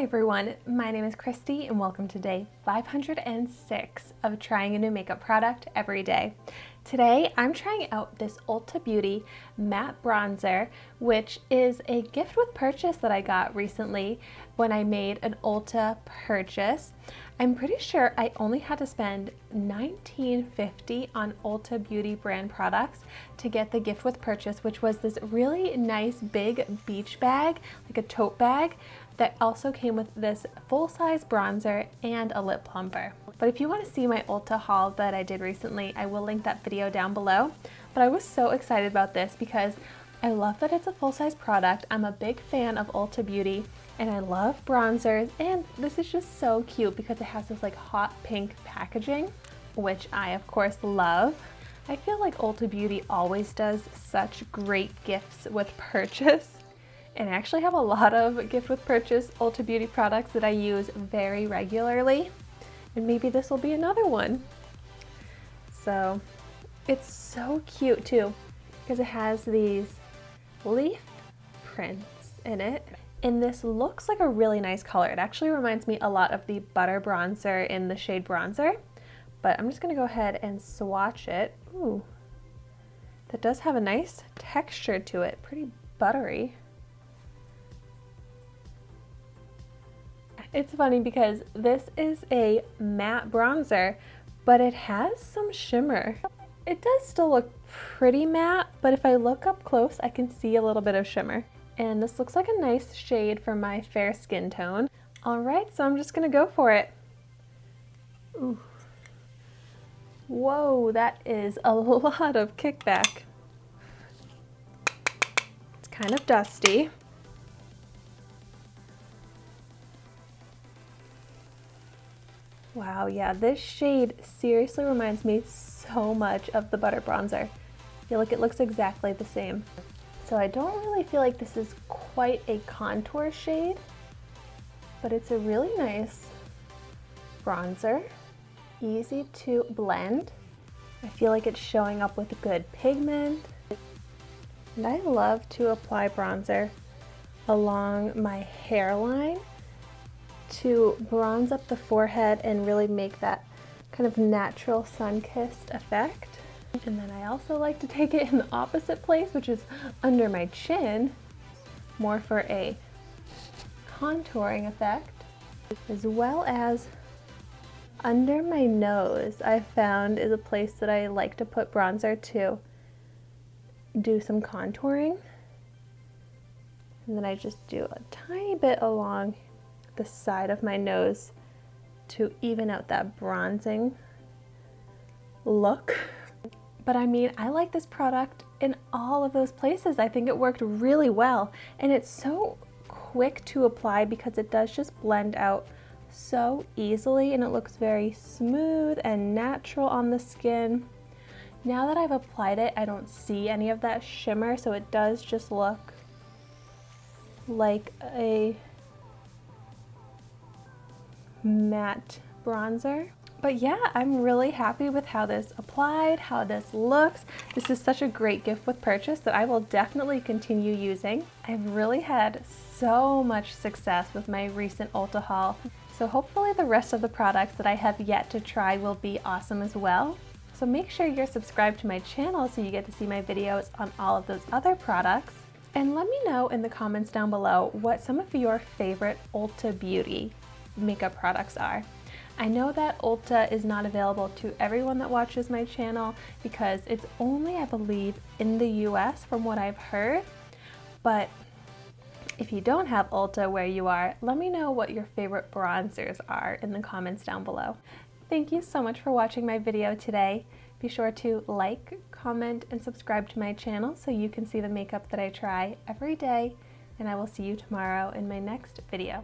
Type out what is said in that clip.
everyone, my name is Christy and welcome to day 506 of trying a new makeup product every day. Today I'm trying out this Ulta Beauty Matte Bronzer, which is a gift with purchase that I got recently when I made an Ulta purchase. I'm pretty sure I only had to spend $19.50 on Ulta Beauty brand products to get the gift with purchase, which was this really nice big beach bag, like a tote bag, that also came with this full-size bronzer and a lip plumper. But if you want to see my Ulta haul that I did recently, I will link that video down below. But I was so excited about this because I love that it's a full-size product. I'm a big fan of Ulta Beauty and I love bronzers, and this is just so cute because it has this like hot pink packaging, which I of course love. I feel like Ulta Beauty always does such great gifts with purchase. And I actually have a lot of gift with purchase Ulta Beauty products that I use very regularly. And maybe this will be another one. So it's so cute too, because it has these leaf prints in it. And this looks like a really nice color. It actually reminds me a lot of the Butter Bronzer in the shade Bronzer. But I'm just gonna go ahead and swatch it. Ooh, that does have a nice texture to it, pretty buttery. It's funny because this is a matte bronzer, but it has some shimmer. It does still look pretty matte, but if I look up close, I can see a little bit of shimmer. And this looks like a nice shade for my fair skin tone. All right, so I'm just gonna go for it. Ooh. Whoa, that is a lot of kickback. It's kind of dusty. Wow, yeah, this shade seriously reminds me so much of the Butter Bronzer. I feel like it looks exactly the same. So I don't really feel like this is quite a contour shade, but it's a really nice bronzer. Easy to blend. I feel like it's showing up with good pigment. And I love to apply bronzer along my hairline to bronze up the forehead and really make that kind of natural sun-kissed effect. And then I also like to take it in the opposite place, which is under my chin, more for a contouring effect, as well as under my nose. I found is a place that I like to put bronzer to do some contouring. And then I just do a tiny bit along the side of my nose to even out that bronzing look. But I mean, I like this product in all of those places. I think it worked really well, and it's so quick to apply because it does just blend out so easily and it looks very smooth and natural on the skin. Now that I've applied it, I don't see any of that shimmer, so it does just look like a matte bronzer. But yeah, I'm really happy with how this applied, how this looks. This is such a great gift with purchase that I will definitely continue using. I've really had so much success with my recent Ulta haul, so hopefully the rest of the products that I have yet to try will be awesome as well. So make sure you're subscribed to my channel so you get to see my videos on all of those other products. And let me know in the comments down below what some of your favorite Ulta Beauty makeup products are. I know that Ulta is not available to everyone that watches my channel because it's only, I believe, in the US from what I've heard. But if you don't have Ulta where you are, let me know what your favorite bronzers are in the comments down below. Thank you so much for watching my video today. Be sure to like, comment, and subscribe to my channel so you can see the makeup that I try every day. And I will see you tomorrow in my next video.